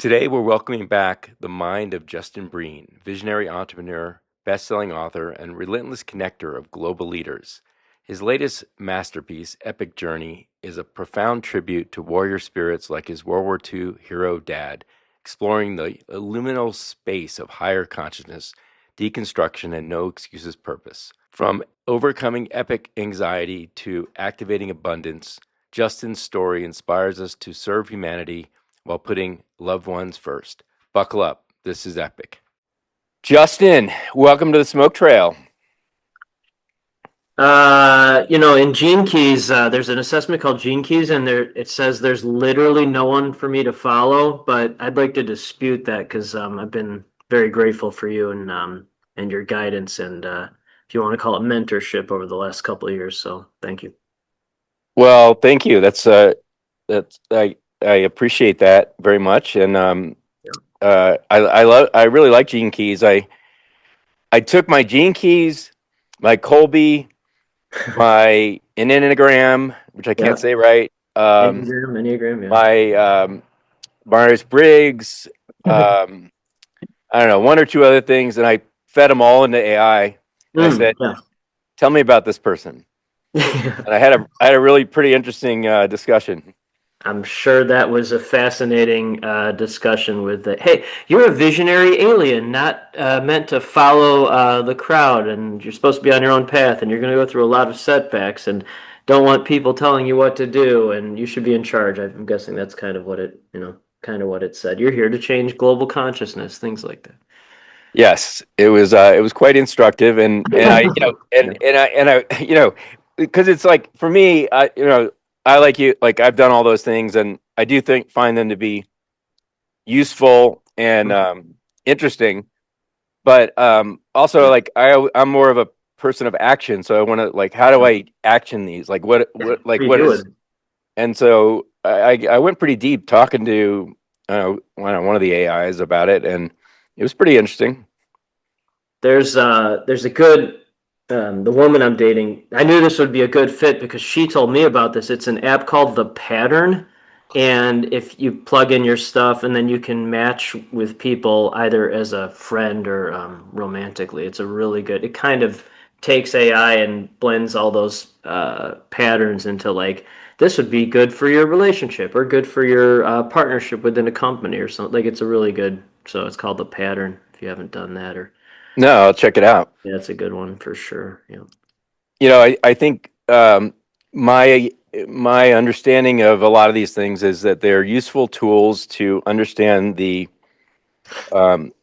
Today, we're welcoming back the mind of Justin Breen, visionary entrepreneur, best-selling author, and relentless connector of global leaders. His latest masterpiece, Epic Journey, is a profound tribute to warrior spirits like his World War II hero dad, exploring the liminal space of higher consciousness, deconstruction, and no excuses purpose. From overcoming epic anxiety to activating abundance, Justin's story inspires us to serve humanity while putting loved ones first. Buckle up. This is epic. Justin, welcome to the Smoke Trail. In Gene Keys, there's an assessment called Gene Keys, and it says there's literally no one for me to follow. But I'd like to dispute that because I've been very grateful for you and your guidance, and if you want to call it mentorship over the last couple of years. So thank you. Well, thank you. I appreciate that very much, and I really like Gene Keys. I took my Gene Keys, my Colby, my Enneagram, which I can't say right. Enneagram, yeah. My Myers Briggs. I don't know, one or two other things, and I fed them all into AI. And I said, Yeah. "Tell me about this person." And I had a really pretty interesting discussion. I'm sure that was a fascinating discussion with the, hey, you're a visionary alien, not meant to follow the crowd, and you're supposed to be on your own path, and you're going to go through a lot of setbacks, and don't want people telling you what to do, and you should be in charge. I'm guessing that's kind of what it said. You're here to change global consciousness, things like that. Yes, it was quite instructive, and I because it's like for me, I like you, like I've done all those things, and I do find them to be useful and interesting, but also like I'm more of a person of action, so I want to like, how do I action these? Like what is? And so I went pretty deep talking to one of the AIs about it, and it was pretty interesting. There's a good the woman I'm dating. I knew this would be a good fit because she told me about this. It's an app called The Pattern, and if you plug in your stuff, and then you can match with people either as a friend or romantically. It's a really good. It kind of takes AI and blends all those patterns into like, this would be good for your relationship or good for your partnership within a company or something. Like, it's a really good. So it's called The Pattern. If you haven't done that, or No, I'll check it out. yeah, it's a good one for sure. Yeah. I think my understanding of a lot of these things is that they're useful tools to understand the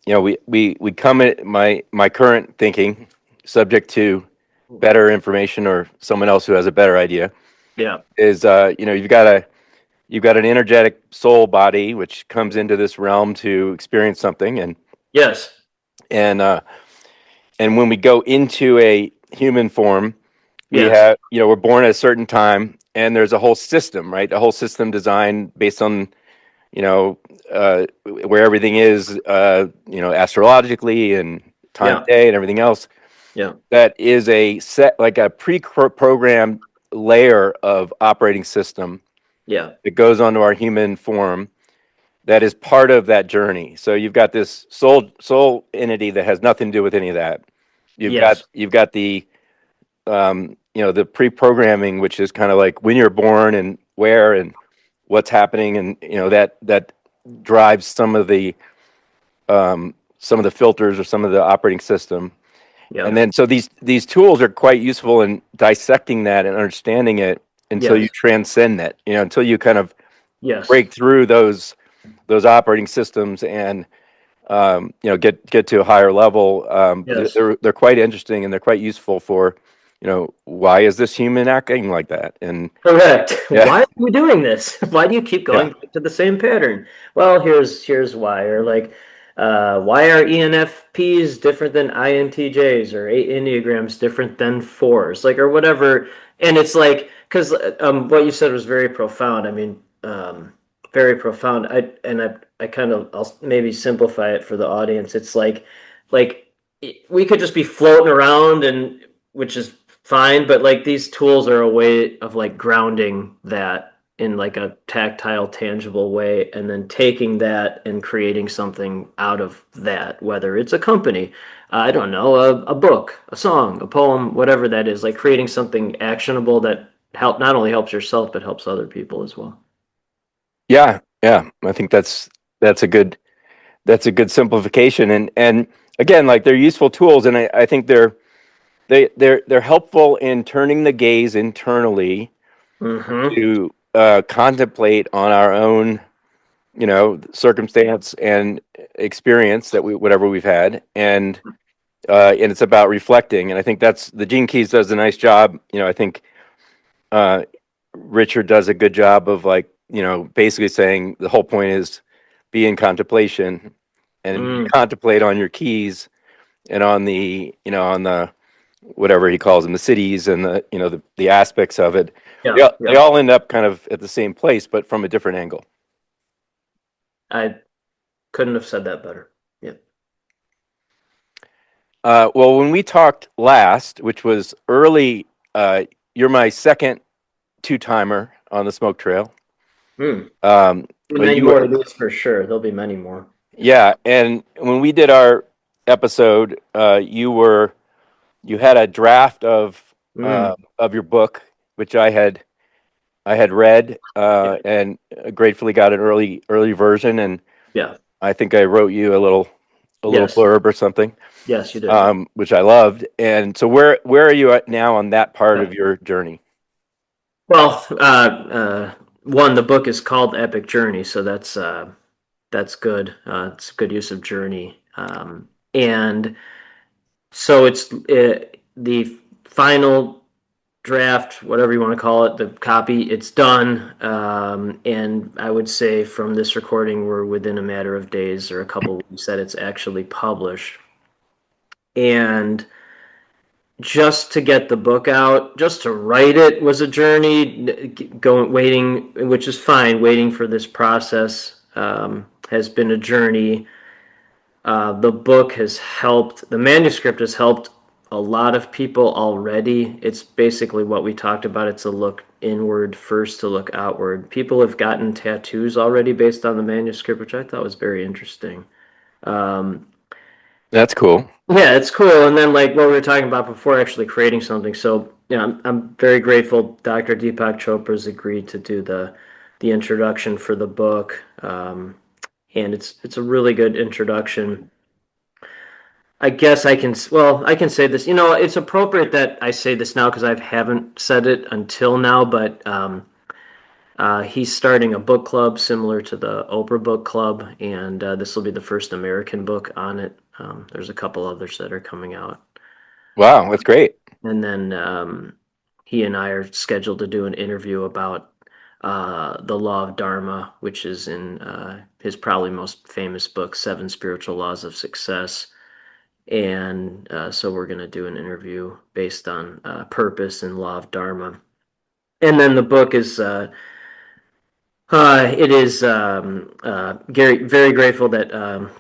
we come at my current thinking subject to better information or someone else who has a better idea Yeah. is you've got an energetic soul body which comes into this realm to experience something, Yes. and and when we go into a human form, we Yes. have, we're born at a certain time, and there's a whole system, right? A whole system designed based on, where everything is, astrologically and time of Yeah. day and everything else. Yeah. That is a set, like a pre-programmed layer of operating system Yeah. that goes onto our human form that is part of that journey. So you've got this soul entity that has nothing to do with any of that. Yes. You've got the the pre-programming, which is kind of like when you're born and where and what's happening, and that drives some of the filters or some of the operating system. Yeah. And then so these tools are quite useful in dissecting that and understanding it until you Yes. transcend that, until you kind of Yes. break through those operating systems and get to a higher level. Yes. They're quite interesting, and they're quite useful for, why is this human acting like that? And Correct. yeah, Why are we doing this? Why do you keep yeah, going back to the same pattern? Well, here's why. Or like, why are ENFPs different than INTJs, or eight Enneagrams different than fours? Like, or whatever. And it's like, because what you said was very profound. I mean, very profound. I kind of, I'll maybe simplify it for the audience. It's like we could just be floating around, which is fine, but like these tools are a way of like grounding that in like a tactile, tangible way, and then taking that and creating something out of that, whether it's a company, I don't know, a book, a song, a poem, whatever that is, like creating something actionable that not only helps yourself but helps other people as well. Yeah, yeah. I think that's a good simplification, and again, like they're useful tools, and I think they're helpful in turning the gaze internally Mm-hmm. to contemplate on our own, circumstance and experience that whatever we've had, and it's about reflecting, and I think that's the Gene Keys does a nice job. I think uh, Richard does a good job of, like, basically saying the whole point is be in contemplation and Mm. contemplate on your keys and on the whatever he calls them, the cities, and the aspects of it. Yeah, They yeah. all end up kind of at the same place, but from a different angle. I couldn't have said that better. Yeah. Well, when we talked last, which was early, you're my second two timer on the smoke trail. Mm. But Many you more were, of these for sure. There'll be many more. Yeah. yeah, and when we did our episode, you had a draft Mm. of your book, which I had read, Yeah. and gratefully got an early version, and Yeah. I think I wrote you a little Yes. blurb or something, Yes, you did. which I loved. And so where are you at now on that part Yeah. of your journey? Well, one, the book is called Epic Journey, so that's good. It's a good use of journey, and so it's the final draft, whatever you want to call it, the copy. It's done, and I would say from this recording, we're within a matter of days or a couple of weeks that it's actually published, and just to get the book out, just to write it was a journey. Going, waiting, which is fine. Waiting for this process has been a journey. The book has helped. The manuscript has helped a lot of people already. It's basically what we talked about. It's a look inward first to look outward. People have gotten tattoos already based on the manuscript, which I thought was very interesting. Um, That's cool. Yeah, it's cool. And then, like what we were talking about before, actually creating something. So, yeah, I'm very grateful. Dr. Deepak Chopra's agreed to do the introduction for the book, and it's a really good introduction. I guess I can say this. It's appropriate that I say this now because I haven't said it until now. But he's starting a book club similar to the Oprah Book Club, and this will be the first American book on it. There's a couple others that are coming out. Wow, that's great. And then he and I are scheduled to do an interview about the law of Dharma, which is in his probably most famous book, Seven Spiritual Laws of Success. And so we're going to do an interview based on purpose and law of Dharma. And then the book is it is Gary. Very grateful that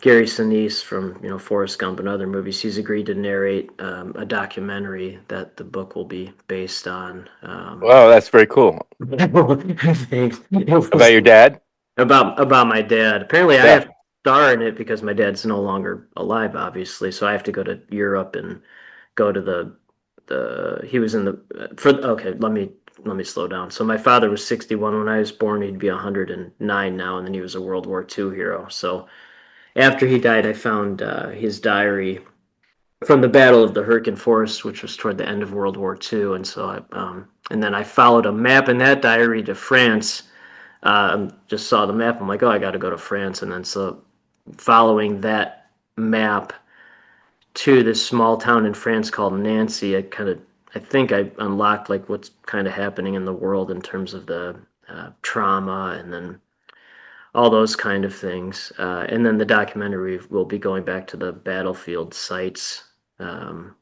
Gary Sinise from Forrest Gump and other movies. He's agreed to narrate a documentary that the book will be based on. Wow, that's very cool. Thanks. It About was your dad? about my dad. Apparently, I Yeah. have to star in it because my dad's no longer alive, obviously. So I have to go to Europe and go to the he was in the for okay, let me slow down. So my father was 61 when I was born. He'd be 109 now, and then he was a World War II hero. So after he died, I found his diary from the Battle of the Hurtgen Forest, which was toward the end of World War II. And so and then I followed a map in that diary to France. Just saw the map. I'm like, oh, I got to go to France. And then so following that map to this small town in France called Nancy, I think I unlocked like what's kind of happening in the world in terms of the trauma and then all those kind of things. And then the documentary will be going back to the battlefield sites, um,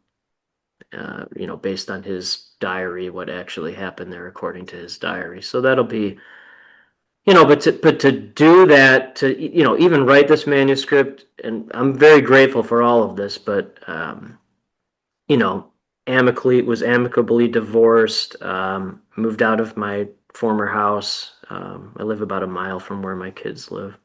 based on his diary, what actually happened there according to his diary. So that'll be, but to do that, to even write this manuscript, and I'm very grateful for all of this, but you know, amicably divorced, moved out of my former house, I live about a mile from where my kids live,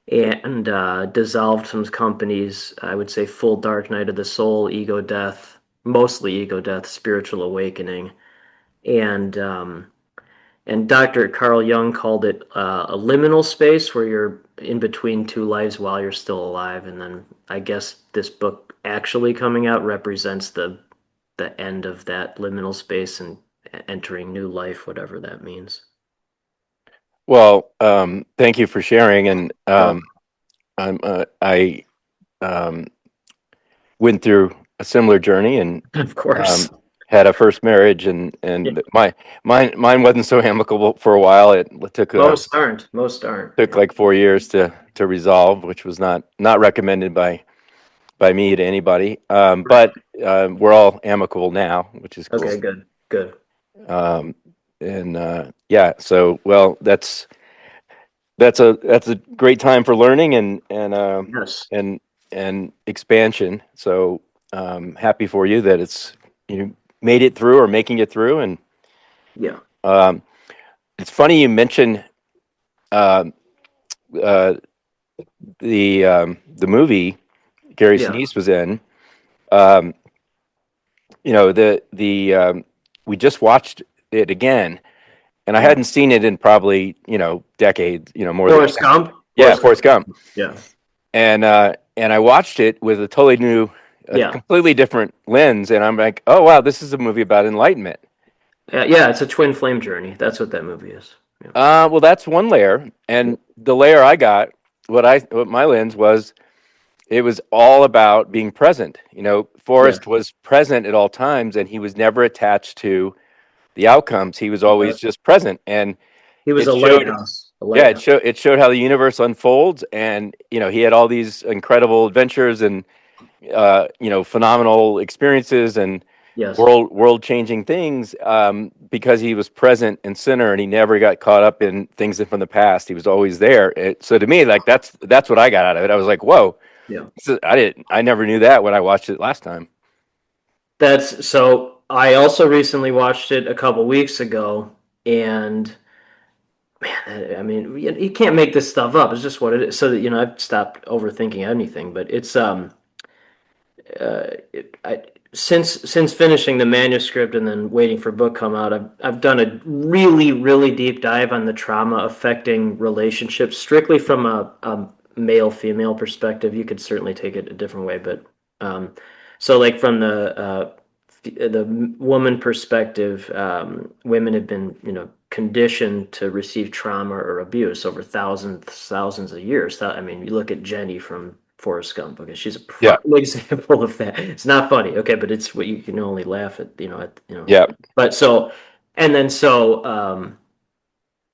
and dissolved some companies. I would say full dark night of the soul, ego death, mostly ego death, spiritual awakening, and Dr. Carl Jung called it a liminal space where you're in between two lives while you're still alive. And then I guess this book actually coming out represents the end of that liminal space and entering new life, whatever that means. Well, thank you for sharing. And Well, I um, went through a similar journey and of course. had a first marriage, and Yeah. mine wasn't so amicable for a while. It took Most aren't. Most aren't. took Yeah. like 4 years to resolve, which was not recommended by me to anybody. Right. But we're all amicable now, which is cool. Okay, good. Good. Um, and yeah, so well, that's a great time for learning Yes. and and expansion. So happy for you that you made it through or making it through. And Yeah. um, it's funny you mentioned uh, uh, the movie Gary Yeah. Sinise was in. Um, the we just watched it again, and I Yeah. hadn't seen it in probably decades, more than Forrest Gump. yeah, Forrest Forrest Gump. Gump. Yeah. And I watched it with a totally new, a Yeah. completely different lens, and I'm like, oh wow, this is a movie about enlightenment. Yeah. It's a twin flame journey. That's what that movie is. Yeah. Well, that's one layer, Yeah. and the layer I got, what my lens was, it was all about being present. Yeah. Forrest was present at all times, and he was never attached to the outcomes. He was Yeah. always just present, and He was it a showed. lighthouse. A Yeah, lighthouse. it showed how the universe unfolds, and he had all these incredible adventures and phenomenal experiences and Yes. world changing things because he was present and center, and he never got caught up in things from the past. He was always there. So to me, like that's what I got out of it. I was like, whoa, Yeah. I never knew that when I watched it last time. That's so. I also recently watched it a couple weeks ago, and man, I mean, you can't make this stuff up. It's just what it is. So that I've stopped overthinking anything, but it's since finishing the manuscript and then waiting for book come out, I've done a really deep dive on the trauma affecting relationships, strictly from a male female perspective. You could certainly take it a different way, but so like from the woman perspective, women have been conditioned to receive trauma or abuse over thousands of years. I mean, you look at Jenny from Forrest Gump. Okay, she's a prime Yeah, example of that. It's not funny, okay, but it's what you can only laugh at, yeah, But and then so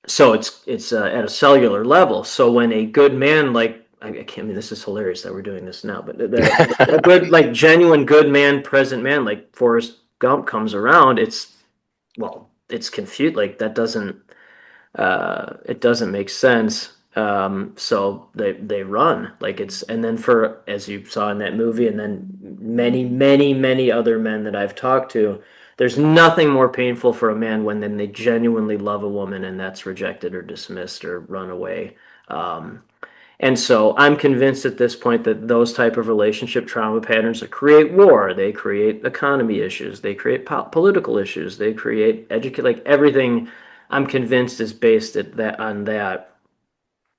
it's at a cellular level. So when a good man like I can't. I mean, this is hilarious that we're doing this now, but a good, like, genuine good man, present man like Forrest Gump comes around, it's confused. Like that doesn't it doesn't make sense. So they run like it's, and then for, as you saw in that movie, and then many other men that I've talked to, there's nothing more painful for a man when then they genuinely love a woman and that's rejected or dismissed or run away. Um, and so I'm convinced at this point that those type of relationship trauma patterns that create war, they create economy issues, they create political issues, they create educate, like everything. I'm convinced is based at that on that.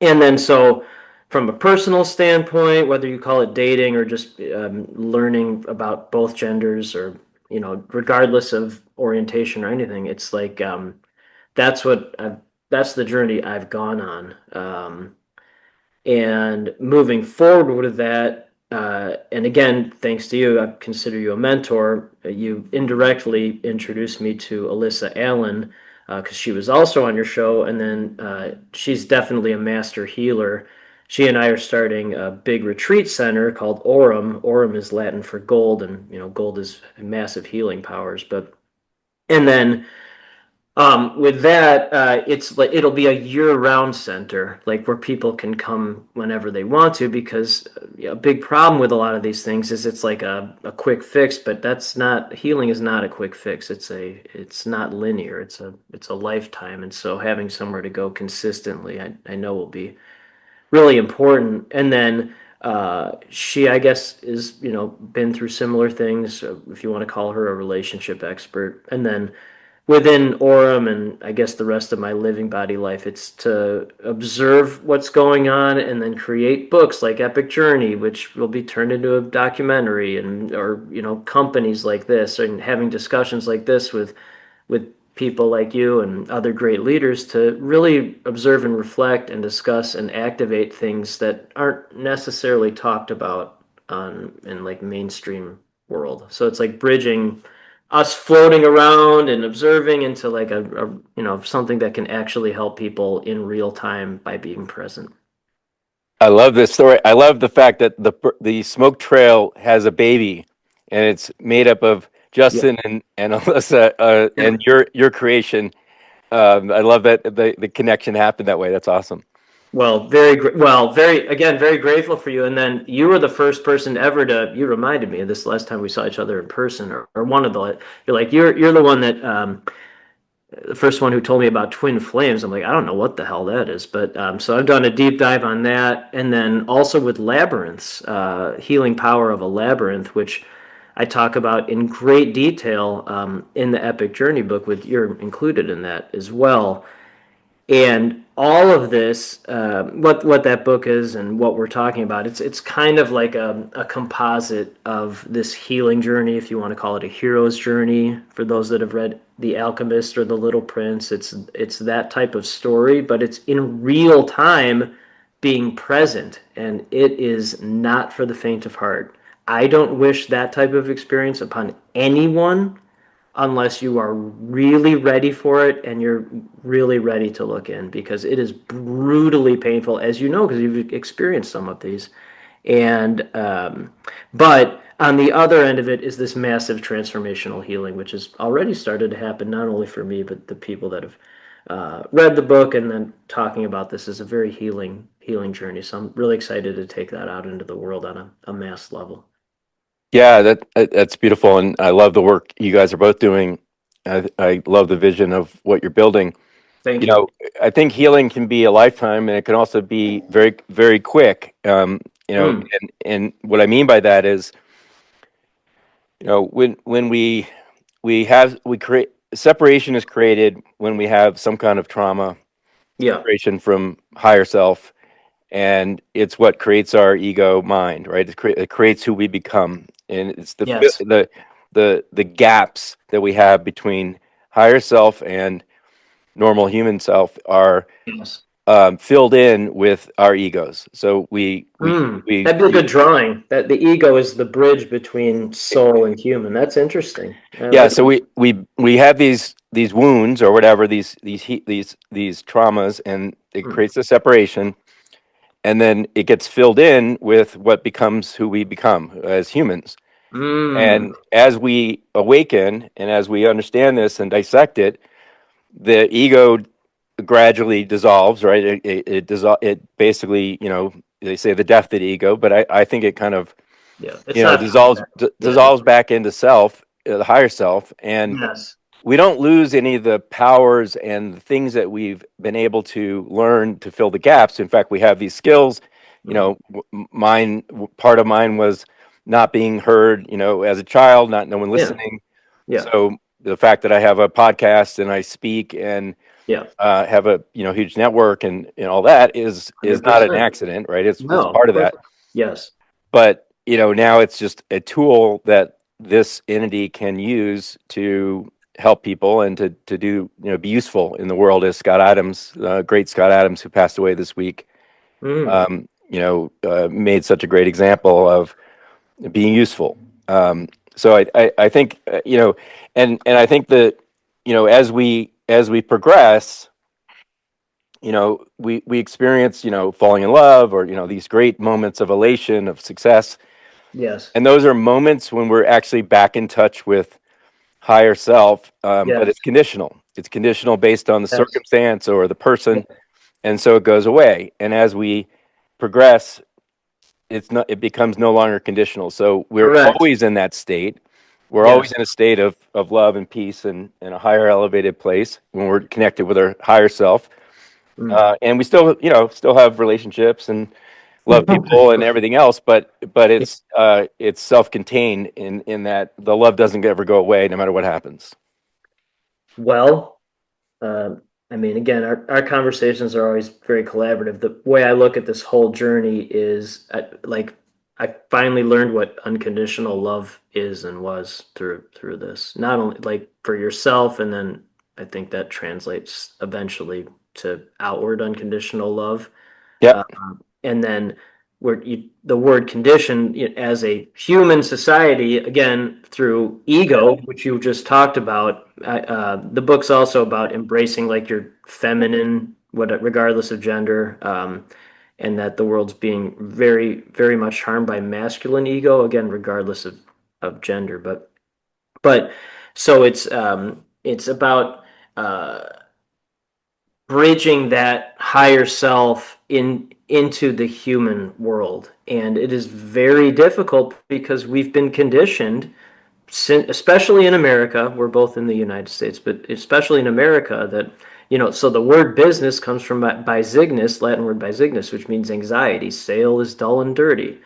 And then so from a personal standpoint, whether you call it dating or just learning about both genders, or regardless of orientation or anything, it's like that's what I've that's the journey I've gone on. And moving forward with that, and again, thanks to you, I consider you a mentor. You indirectly introduced me to Alyssa Allen because she was also on your show, and then she's definitely a master healer. She and I are starting a big retreat center called Aurum. Aurum is Latin for gold, and gold is massive healing powers. But and then With that, it's like it'll be a year-round center, like where people can come whenever they want to, because a big problem with a lot of these things is it's like a quick fix, but that's not healing is not a quick fix. It's not linear. It's a lifetime, and so having somewhere to go consistently, I know will be really important. And then she, I guess, is been through similar things, if you want to call her a relationship expert. And then within Orem and I guess the rest of my living body life, it's to observe what's going on and then create books like Epic Journey, which will be turned into a documentary, and or companies like this, and having discussions like this with people like you and other great leaders to really observe and reflect and discuss and activate things that aren't necessarily talked about on in like mainstream world. So it's like bridging us floating around and observing into like a something that can actually help people in real time by being present. I love this story. I love the fact that the smoke trail has a baby, and it's made up of Yeah. Justin and Alyssa, Yeah. and your creation. I love that the connection happened that way. That's awesome. Well, very again, very grateful for you. And then you were the first person ever to. You reminded me of this last time we saw each other in person, or one of the. You're like you're the one that the first one who told me about twin flames. I'm like, I don't know what the hell that is, but so I've done a deep dive on that, and then also with labyrinths, healing power of a labyrinth, which I talk about in great detail in the Epic Journey book. With you're included in that as well. And all of this, what that book is and what we're talking about, it's kind of like a composite of this healing journey, if you want to call it a hero's journey. For those that have read The Alchemist or The Little Prince, it's that type of story, but it's in real time being present, and it is not for the faint of heart. I don't wish that type of experience upon anyone unless you are really ready for it and you're really ready to look in, because it is brutally painful, as you know, because you've experienced some of these. And but on the other end of it is this massive transformational healing, which has already started to happen, not only for me but the people that have read the book and then talking about this is a very healing journey. So I'm really excited to take that out into the world on a mass level. Yeah, that's beautiful, and I love the work you guys are both doing. I love the vision of what you're building. Thank You you. know, I think healing can be a lifetime, and it can also be very, very quick. Mm, And what I mean by that is, when we create separation is created when we have some kind of trauma, yeah. separation from higher self, and it's what creates our ego mind, right? It creates who we become, and it's Yes. the gaps that we have between higher self and normal human self are Yes. filled in with our egos. So we we we That'd be a we good drawing. That the ego is the bridge between soul and human. That's interesting. I yeah. like So it. we have these wounds or whatever, these traumas, and it Mm. creates a separation, and then it gets filled in with what becomes who we become as humans. Mm. And as we awaken and as we understand this and dissect it, the ego gradually dissolves, right? It basically, they say the death of the ego, but I think it kind of, Yeah, it's not coming dissolves back. Yeah. dissolves back into self, the higher self, and Yes. we don't lose any of the powers and the things that we've been able to learn to fill the gaps. In fact, we have these skills. Mm. Part of mine was not being heard, as a child, not no one Yeah. listening. Yeah. So the fact that I have a podcast and I speak and Yeah. have a huge network and all that is not an 100%. accident, right? It's No, of part of course. that. Yes. But now it's just a tool that this entity can use to help people and to do be useful in the world, as Scott Adams, great Scott Adams, who passed away this week, Mm. made such a great example of being useful. So I think and I think that as we progress, we experience falling in love, or these great moments of elation, of success, Yes. and those are moments when we're actually back in touch with higher self, but Yes. it's conditional. It's conditional based on the Yes. circumstance or the Yeah. person, and so it goes away. And as we progress, it becomes no longer conditional. So we're Correct. always in that state. We're always Yes. in a state of love and peace and a higher elevated place when we're connected with our higher self. Mm. And we still, still have relationships and love people and everything else, but it's self-contained in that the love doesn't ever go away no matter what happens. Well, Um, I mean, again, our conversations are always very collaborative. The way I look at this whole journey is like I finally learned what unconditional love is and was through this. Not only like for yourself, and then I think that translates eventually to outward unconditional love. Yep. And then the word condition as a human society again through ego, which you just talked about. The book's also about embracing like your feminine, regardless of gender, and that the world's being very very much harmed by masculine ego again, regardless of gender. But so it's about bridging that higher self into the human world, and it is very difficult because we've been conditioned, especially in America. We're both in the United States, but especially in America, that so the word business comes from bisignus, Latin word bisignus, which means anxiety. Sale is dull and dirty.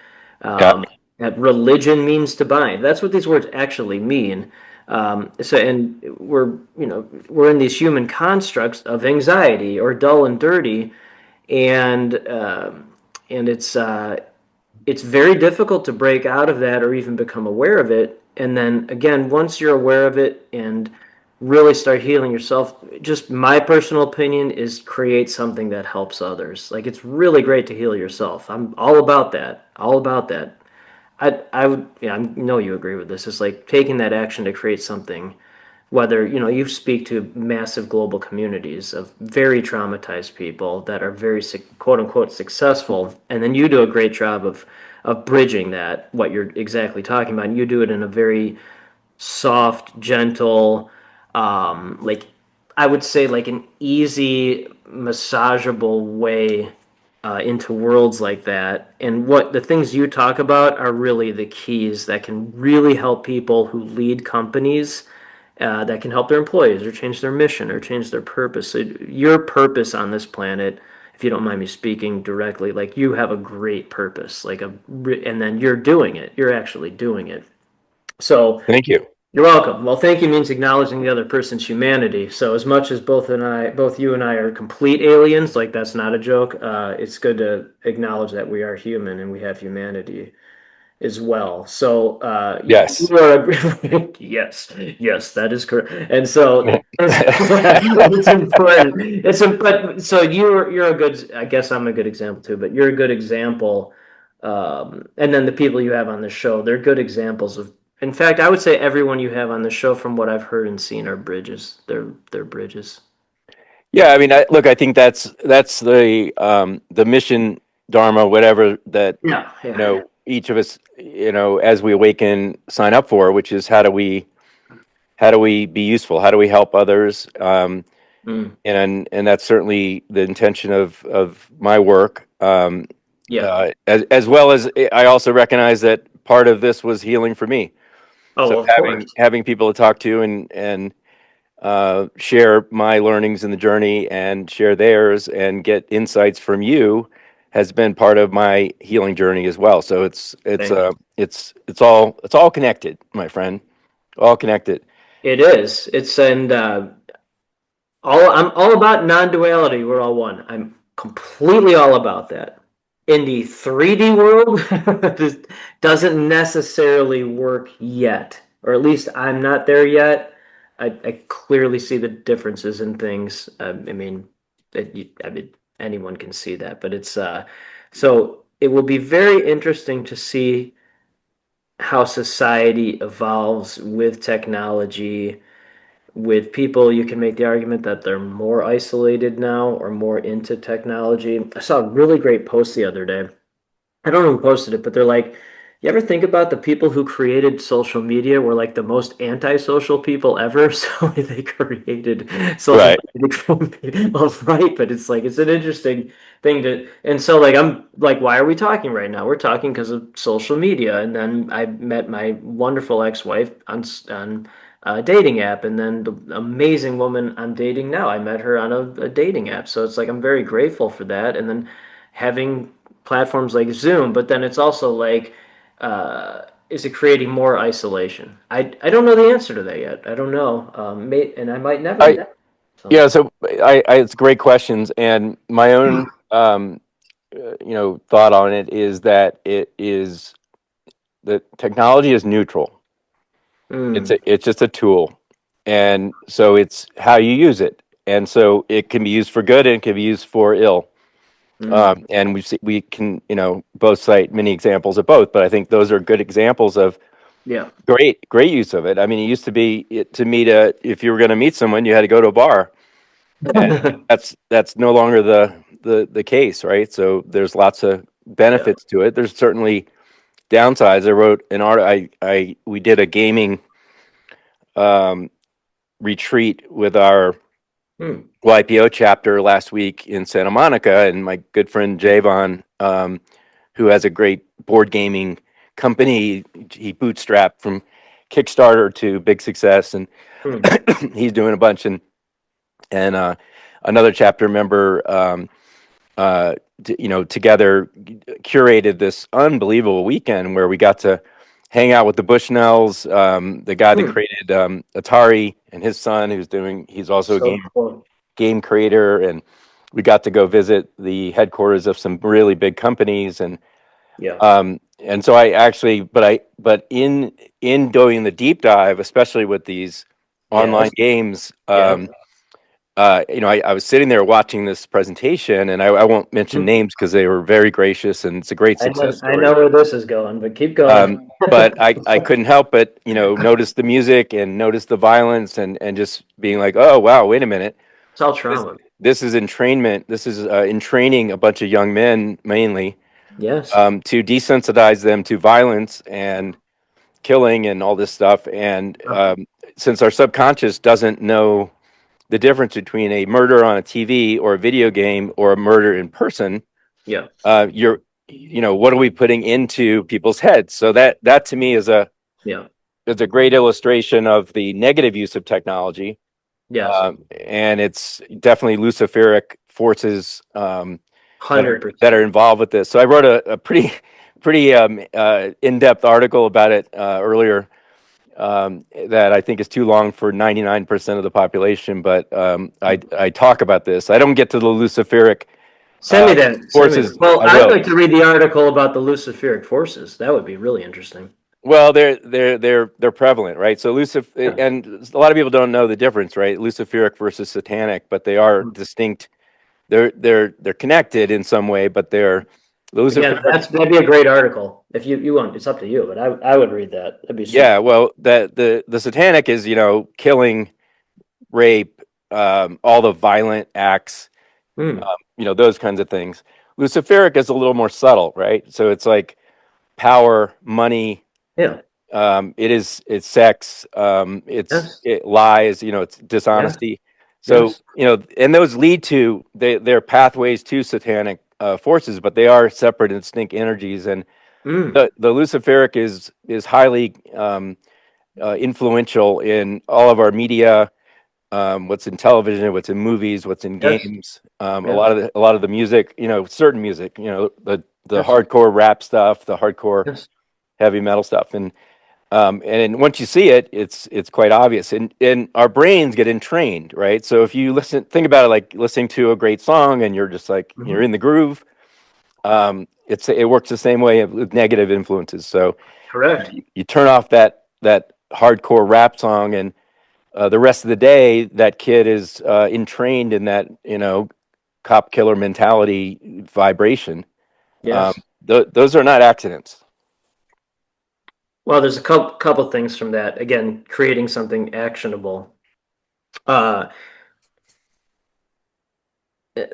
Yep. That religion means to bind. That's what these words actually mean. And we're in these human constructs of anxiety or dull and dirty, and it's very difficult to break out of that or even become aware of it. And then again, once you're aware of it and really start healing yourself, just my personal opinion is create something that helps others. Like it's really great to heal yourself. I'm all about that. All about that. I would, yeah, I know you agree with this. It's like taking that action to create something, whether, you speak to massive global communities of very traumatized people that are very quote unquote successful, and then you do a great job of bridging that, what you're exactly talking about. And you do it in a very soft, gentle, like I would say like an easy, massageable way into worlds like that. And what the things you talk about are really the keys that can really help people who lead companies, that can help their employees or change their mission or change their purpose. So your purpose on this planet, if you don't mind me speaking directly, like you have a great purpose, and then you're doing it. You're actually doing it. So Thank you. you're welcome. Well, thank you means acknowledging the other person's humanity. So as much as both you and I are complete aliens, like that's not a joke. It's good to acknowledge that we are human and we have humanity as well. So Yes. you are yes, yes, that is correct. And so it's important. But so you're a good. I guess I'm a good example too. But you're a good example. And then the people you have on the show, they're good examples of. In fact, I would say everyone you have on the show, from what I've heard and seen, are bridges. They're bridges. Yeah, I mean, look, I think that's the mission, dharma, whatever that Yeah, yeah. each of us, as we awaken, sign up for, which is how do we be useful? How do we help others? Mm, And that's certainly the intention of my work. yeah. As well as I also recognize that part of this was healing for me. So Oh, of having course. having people to talk to and share my learnings in the journey and share theirs and get insights from you has been part of my healing journey as well. So Thank you. it's all connected, my friend, all connected. It is. It's and I'm all about non-duality. We're all one. I'm completely all about that. In the 3D world, this doesn't necessarily work yet, or at least I'm not there yet. I clearly see the differences in things. I mean, I mean, anyone can see that, but it's so it will be very interesting to see how society evolves with technology. With people, you can make the argument that they're more isolated now or more into technology. I saw a really great post the other day. I don't know who posted it, but they're like, You ever think about the people who created social media were like the most antisocial people ever? So they created social Right. media from people, right? But it's like it's an interesting thing to, and so like I'm like, why are we talking right now? We're talking because of social media, and then I met my wonderful ex-wife on a dating app, and then the amazing woman I'm dating now, I met her on a dating app. So it's like I'm very grateful for that, and then having platforms like Zoom, but then it's also like is it creating more isolation? I don't know the answer to that yet. I don't know, and I might never. I So, Yeah, so it's great questions, and my own thought on it is that it is the technology is neutral. mm, It's just a tool, and so it's how you use it, and so it can be used for good and it can be used for ill. mm, And we can both cite many examples of both, but I think those are good examples of yeah, great use of it. I mean, it used to be to meet a if you were going to meet someone, you had to go to a bar, and that's no longer the case, right? So there's lots of yeah, benefits to it. There's certainly downsides. I wrote an art. I we did a gaming um, retreat with our mm, YPO chapter last week in Santa Monica, and my good friend Javon, who has a great board gaming company, he bootstrapped from Kickstarter to big success, and mm, he's doing a bunch. And another chapter member, together curated this unbelievable weekend where we got to hang out with the Bushnells, the guy that mm. created Atari, and his son, he's also a So cool. game creator, and we got to go visit the headquarters of some really big companies, Yeah. and so I actually, but in doing the deep dive, especially with these online Yes. games, Yep. I was sitting there watching this presentation, and I won't mention Mm. names because they were very gracious, and it's a great success I story. know where this is going, but keep going. But I couldn't help but notice the music and notice the violence, and just being like, oh wow, wait a minute, It's all this trauma. this is entrainment. This is in training a bunch of young men mainly, Yes. to desensitize them to violence and killing and all this stuff. And Oh, since our subconscious doesn't know the difference between a murder on a TV or a video game or a murder in person, yeah. you're what are we putting into people's heads? So that to me Yeah. is a great illustration of the negative use of technology, Yes. and it's definitely Luciferic forces that 100%. are involved with this. So I wrote a pretty in-depth article about it earlier, that I think is too long for 99% of the population. But I talk about this. I don't get to the Luciferic Send me that. Send me that. forces. Well, I I'd will. like to read the article about the Luciferic forces. That would be really interesting. Well, they're prevalent, right? So Lucifer, Yeah. and a lot of people don't know the difference, right? Luciferic versus satanic, but they are Mm. distinct. They're connected in some way, but they're Again, Luciferic. that'd be a great article. If you want, it's up to you, but I would read that. That'd be super. Yeah, well, the satanic is killing, rape, all the violent acts, Mm. those kinds of things. Luciferic is a little more subtle, right? So it's like power, money. Yeah. It's sex. Yes. It lies. It's Yeah. dishonesty. So Yes. and those lead to they're pathways to satanic forces, but they are separate and distinct energies. And Mm. the Luciferic is highly influential in all of our media, what's in television, what's in movies, what's in Yes. games. Yes. A lot of the music, certain music, the Yes. hardcore rap stuff, the hardcore Yes. heavy metal stuff, and then once you see it, it's quite obvious, and our brains get entrained, right? So if you think about it like listening to a great song, and you're just like you're Hmm. in the groove. It works the same way with negative influences. So Correct. you turn off that hardcore rap song, and the rest of the day, that kid is entrained in that cop killer mentality vibration. Um, Yes. those are not accidents. Well, there's a couple things from that. Again, creating something actionable. Uh,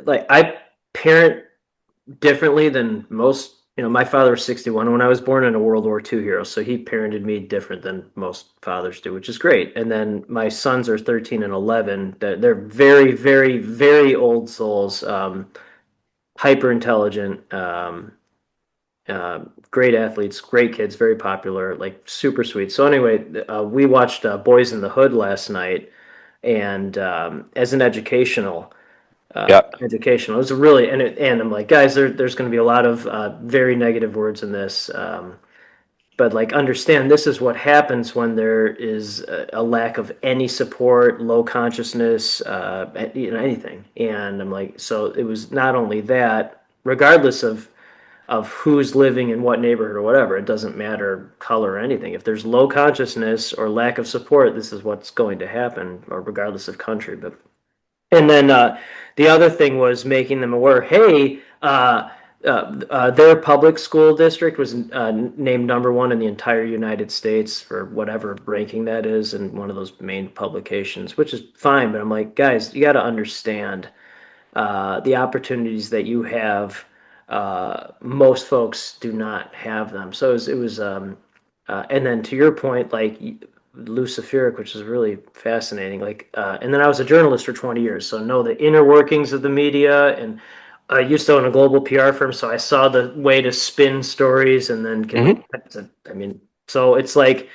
like I parent differently than most My father was 61 when I was born, and a World War II hero, so he parented me different than most fathers do, which is great. And then my sons are 13 and 11. They're very, very, very old souls, hyper intelligent, great athletes, great kids, very popular, like super sweet. So anyway, we watched Boys in the Hood last night, and as an Yeah. educational. It was really and I'm like, guys, there's going to be a lot of very negative words in this, but like understand this is what happens when there is a lack of any support, low consciousness, anything. And I'm like, so it was not only that, regardless of who's living in what neighborhood or whatever. It doesn't matter color or anything. If there's low consciousness or lack of support, this is what's going to happen, or regardless of country. But and then the other thing was making them aware. Hey, their public school district was named #1 in the entire United States for whatever ranking that is, in one of those main publications, which is fine. But I'm like, guys, you got to understand the opportunities that you have. Most folks do not have them. So it was and then to your point, like Luciferic, which is really fascinating. And then I was a journalist for 20 years, so know the inner workings of the media. And I used to own a global PR firm, so I saw the way to spin stories and then Hmm. I mean, so it's like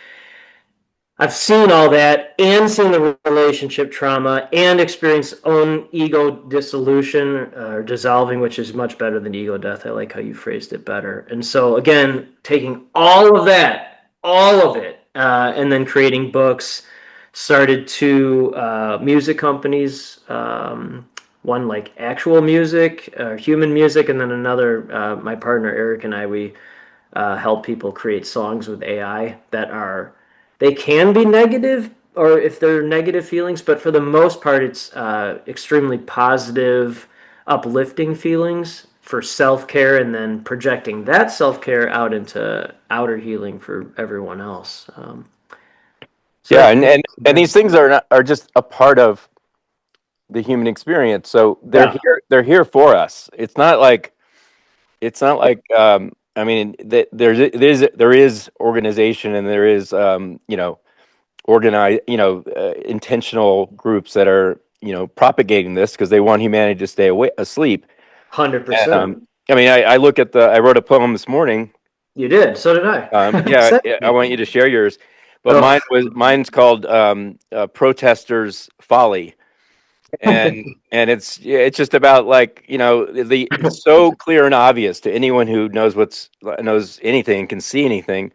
I've seen all that and seen the relationship trauma and experienced own ego dissolution or dissolving, which is much better than ego death. I like how you phrased it better. And so, again, taking all of that, all of it, and then creating books, started two music companies. One like actual music, human music, and then another, my partner Eric and I, we help people create songs with AI that are they can be negative or if they're negative feelings, but for the most part, it's extremely positive, uplifting feelings for self care, and then projecting that self care out into outer healing for everyone else. So Yeah, yeah, and these things are just a part of the human experience. So they're yeah, here. They're here for us. It's not like I mean there is organization, and there is organize intentional groups that are propagating this because they want humanity to stay asleep. And 100%. I mean I look at the I wrote a poem this morning. You did. So did I. Yeah, Same. I want you to share yours, but Oh. mine's called "Protesters' Folly," and it's just about like it's so clear and obvious to anyone who knows anything, can see anything,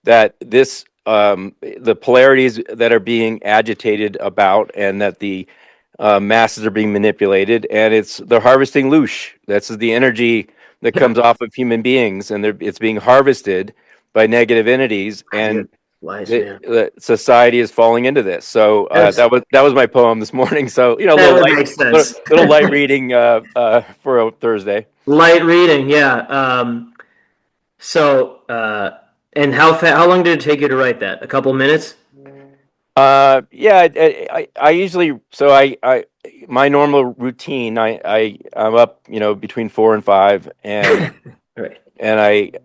that the polarities that are being agitated about, and that the masses are being manipulated, and they're harvesting loosh. That's the energy that Yeah. comes off of human beings, and it's being harvested by negative entities, You're and wise man. the society is falling into this. So Yes. that was my poem this morning. So a That little would light, make little, sense. little light reading for a Thursday. Light reading, yeah. So, and how long did it take you to write that? A couple minutes? Yeah, I usually my normal routine. I'm up between 4 and 5, and Right.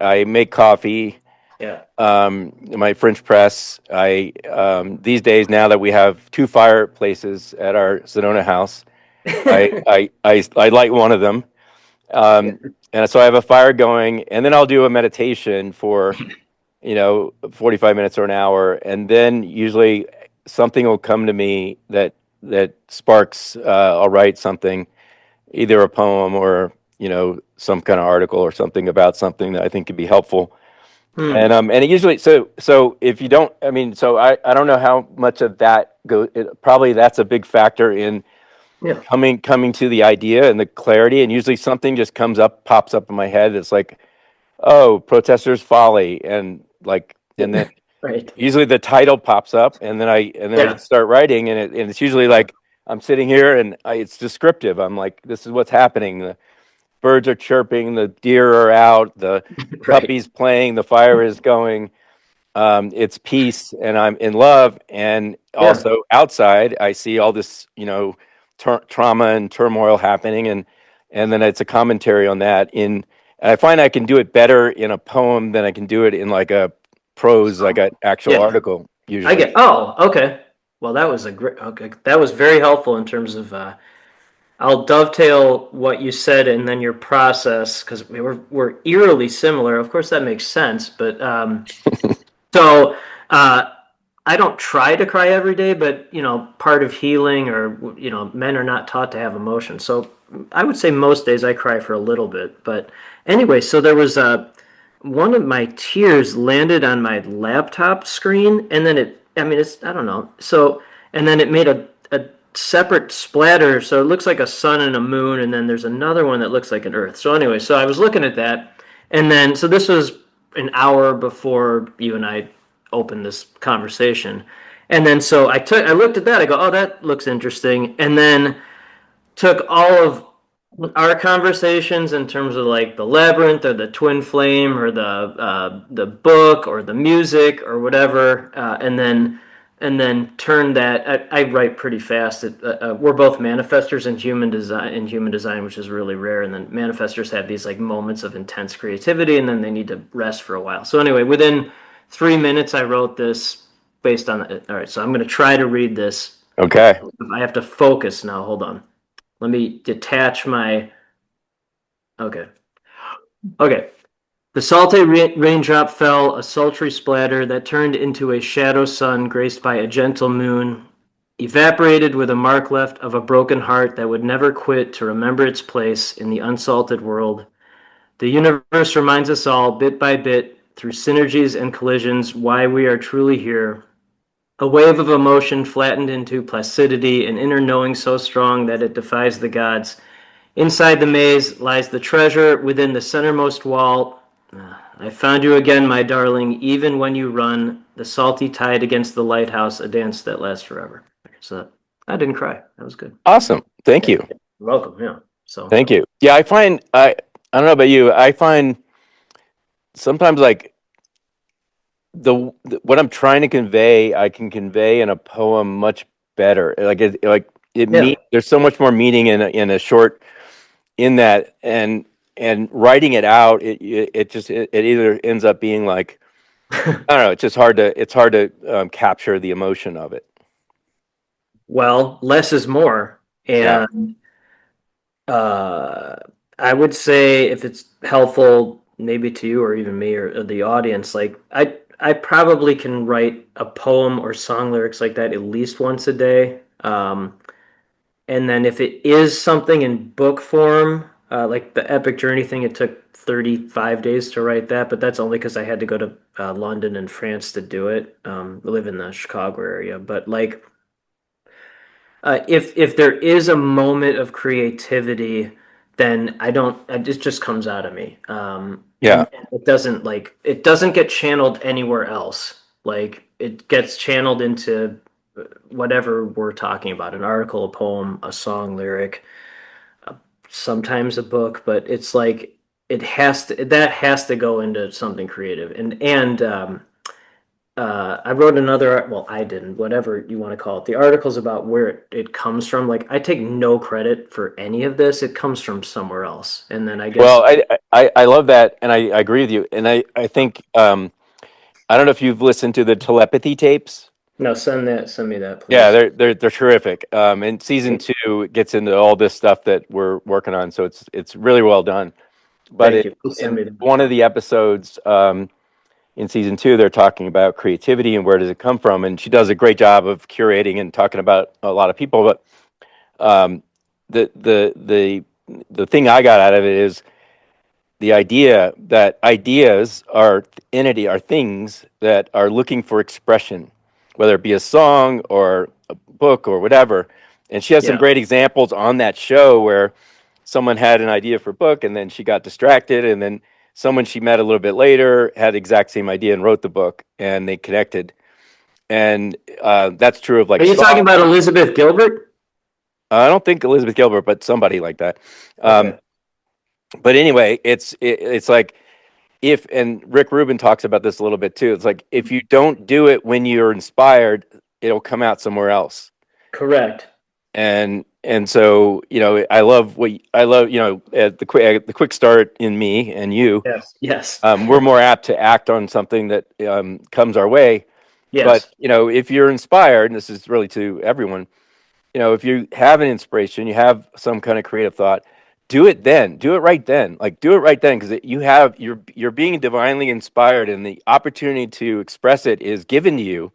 I make coffee. Yeah. My French press. I these days, now that we have two fireplaces at our Sedona house, I light one of them, Yeah. and so I have a fire going, and then I'll do a meditation for 45 minutes or an hour, and then usually something will come to me that sparks. I'll write something, either a poem or some kind of article or something about something that I think could be helpful. Hmm. And it usually, so if you don't, I mean, so I don't know how much of that probably that's a big factor in Yeah. coming to the idea and the clarity. And usually something just pops up in my head. It's like, oh, protesters' folly, and then Right. usually the title pops up, and then I Yeah. just start writing, and it's usually like I'm sitting here, and it's descriptive. I'm like, this is what's happening. The birds are chirping, the deer are out, the Right. puppies playing, the fire is going. It's peace, and I'm in love, and Yeah. also outside I see all this trauma and turmoil happening, and then it's a commentary on that And I find I can do it better in a poem than I can do it in like a prose, like an actual Yeah, article, I usually. get. Oh, okay. Well, that was a great. Okay, that was very helpful in terms of. I'll dovetail what you said and then your process because we're eerily similar. Of course, that makes sense. But so uh, I don't try to cry every day, but part of healing, or men are not taught to have emotion. So I would say most days I cry for a little bit. But anyway, so there was one of my tears landed on my laptop screen, and then I mean, I don't know. So, and then it made a separate splatter. So it looks like a sun and a moon, and then there's another one that looks like an earth. So anyway, so I was looking at that, and then, so this was an hour before you and I opened this conversation. And then so I looked at that, I go, oh, that looks interesting. And then took all of our conversations in terms of like the labyrinth or the twin flame or the book or the music or whatever, and then turn that. I write pretty fast. We're both manifestors in human design, which is really rare. And then manifestors have these like moments of intense creativity, and then they need to rest for a while. So anyway, within 3 minutes, I wrote this based on it. All right, so I'm going to try to read this. Okay. I have to focus now. Hold on. Let me detach my. Okay. Okay. The salty raindrop fell, a sultry splatter that turned into a shadow sun graced by a gentle moon, evaporated with a mark left of a broken heart that would never quit to remember its place in the unsalted world. The universe reminds us all, bit by bit, through synergies and collisions, why we are truly here. A wave of emotion flattened into placidity, an inner knowing so strong that it defies the gods. Inside the maze lies the treasure within the centermost wall. I found you again, my darling, even when you run, the salty tide against the lighthouse, a dance that lasts forever. So I didn't cry. That was good. Awesome. Thank Yeah. you. You're welcome. Yeah. So, Thank you. Yeah, I don't know about you. I find sometimes like what I'm trying to convey, I can convey in a poem much better. yeah. There's so much more meaning in a short in that, and writing it out, it either ends up being like, I don't know, it's hard to capture the emotion of it. Well, less is more. Yeah. And uh, I would say if it's helpful, maybe to you or even me or the audience, like I probably can write a poem or song lyrics like that at least once a day. And then if it is something in book form, like the Epic Journey thing, it took 35 days to write that, but that's only because I had to go to London and France to do it. I live in the Chicago area, but like if there is a moment of creativity, then I don't. It just comes out of me, Yeah. and it doesn't get channeled anywhere else. Like it gets channeled into whatever we're talking about: an article, a poem, a song lyric, sometimes a book. But it's like that has to go into something creative, and I wrote another, well, I didn't, whatever you want to call it. The article's about where it comes from. Like, I take no credit for any of this. It comes from somewhere else. And then I guess, Well, I love that, and I agree with you. And I think I don't know if you've listened to the telepathy tapes. no, send me that, Yeah, please. they're terrific. And season two gets into all this stuff that we're working on, so it's really well done. But Thank you. Please send in me that. one of the episodes in season two, they're talking about creativity and where does it come from, and she does a great job of curating and talking about a lot of people. But um, the the the the thing I got out of it is the idea that ideas are things that are looking for expression, whether it be a song or a book or whatever. And she has some Yeah. great examples on that show where someone had an idea for a book and then she got distracted, and then someone she met a little bit later had the exact same idea and wrote the book, and they connected. And that's true of Are like you talking song. about Elizabeth Gilbert? I don't think Elizabeth Gilbert, but somebody like that. Um, Okay. but anyway, it's like, if, and Rick Rubin talks about this a little bit too. It's like if you don't do it when you're inspired, it'll come out somewhere else. Correct. And and so, I love I love, at the quick start in me and you, Yes. Yes. we're more apt to act on something that comes our way. But, Yes. if you're inspired, and this is really to everyone, if you have an inspiration, you have some kind of creative thought, do it then. Do it right then. Like, do it right then, because you're being divinely inspired, and the opportunity to express it is given to you.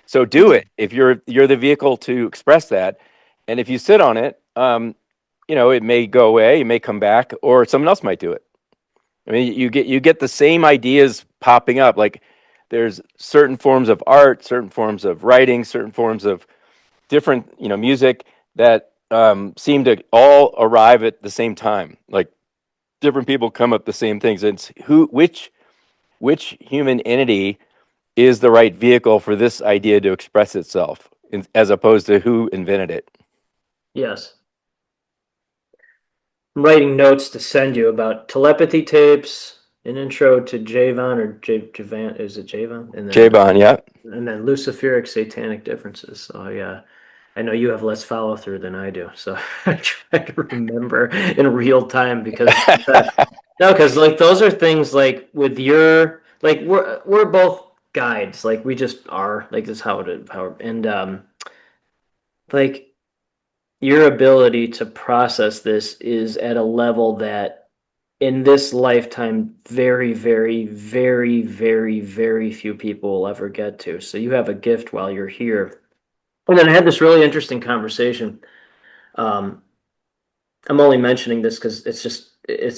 So do it. If you're the vehicle to express that, and if you sit on it, it may go away, it may come back, or someone else might do it. I mean, you get the same ideas popping up. Like, there's certain forms of art, certain forms of writing, certain forms of different, music that seem to all arrive at the same time. Like, different people come up with the same things. It's which human entity is the right vehicle for this idea to express itself, as opposed to who invented it. Yes. I'm writing notes to send you about telepathy tapes, an intro to Javon or Javan, is it Javon? Jabon, yeah. And then Luciferic satanic differences. So yeah, I know you have less follow through than I do, so I try to remember in real time because no, because like those are things like with your like we're both guides, like we just are like this is how and like your ability to process this is at a level that in this lifetime very very very very very few people will ever get to. So you have a gift while you're here. And then I had this really interesting conversation. um, I'm only mentioning this because it's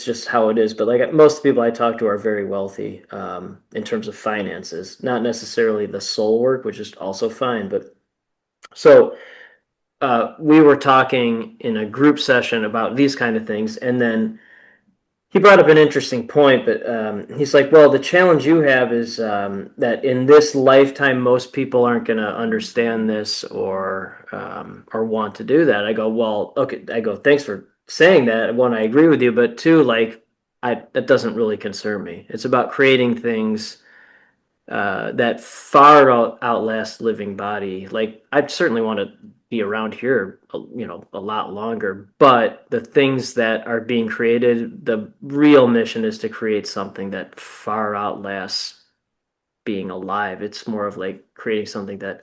just how it is, but like most people I talk to are very wealthy, in terms of finances, not necessarily the soul work, which is also fine. But so we were talking in a group session about these kind of things, and then he brought up an interesting point. But he's like, well, the challenge you have is that in this lifetime most people aren't going to understand this or want to do that. I go, well, okay. I go, thanks for saying that. One, I agree with you, but two, like, that doesn't really concern me. It's about creating things that far outlast living body. Like, I certainly want to be around here, a lot longer. But the things that are being created, the real mission is to create something that far outlasts being alive. It's more of like creating something that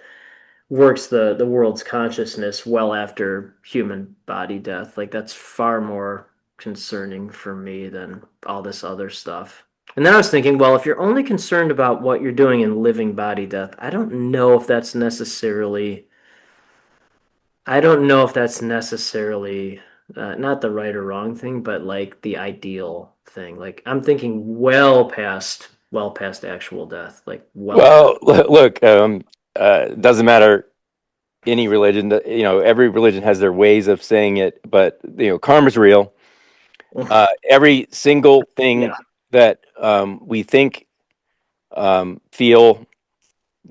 works the world's consciousness well after human body death. Like that's far more concerning for me than all this other stuff. And then I was thinking, well, if you're only concerned about what you're doing in living body death, I don't know if that's necessarily not the right or wrong thing, but like the ideal thing. Like I'm thinking well past actual death, like well past. Well, look, it doesn't matter any religion. Every religion has their ways of saying it, but karma's real. Every single thing Yeah. that we think, feel,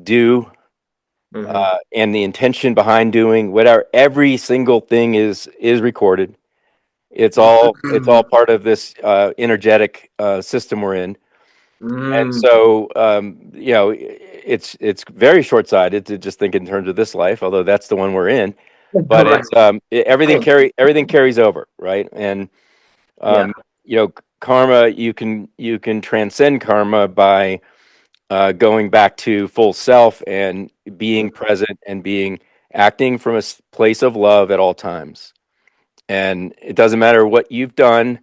do, Hmm. and the intention behind doing whatever, every single thing is recorded. It's all part of this energetic system we're in. And Mm. so, it's very short-sighted to just think in terms of this life, although that's the one we're in. But Right. it's everything carries over, right? And Yeah. um, karma, you can transcend karma by going back to full self and being present and being acting from a place of love at all times. And it doesn't matter what you've done.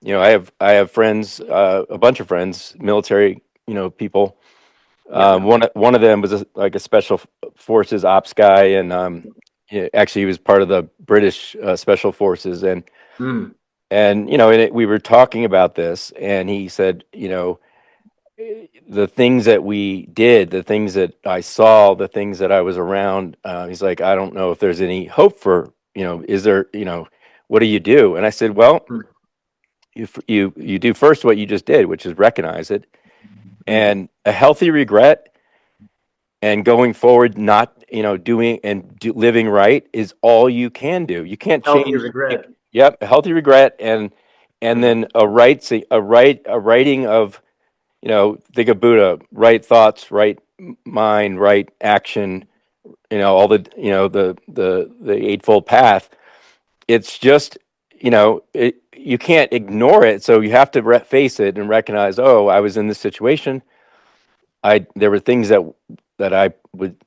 I have friends, a bunch of friends, military, people. Yeah. One of them was like a special forces ops guy, and actually he was part of the British special forces, Mm. we were talking about this, and he said, the things that we did, the things that I saw, the things that I was around. He's like, I don't know if there's any hope for, is there, what do you do? And I said, well, Mm. you do first what you just did, which is recognize it, Mm. and a healthy regret and going forward, not doing and living right is all you can do. You can't Healthy change. regret. Yep, a healthy regret, and Mm. then a writing of, think of Buddha: right thoughts, right mind, right action. All the the eightfold path. it's just, you can't ignore it. So you have to face it and recognize, oh, I was in this situation. There were things that I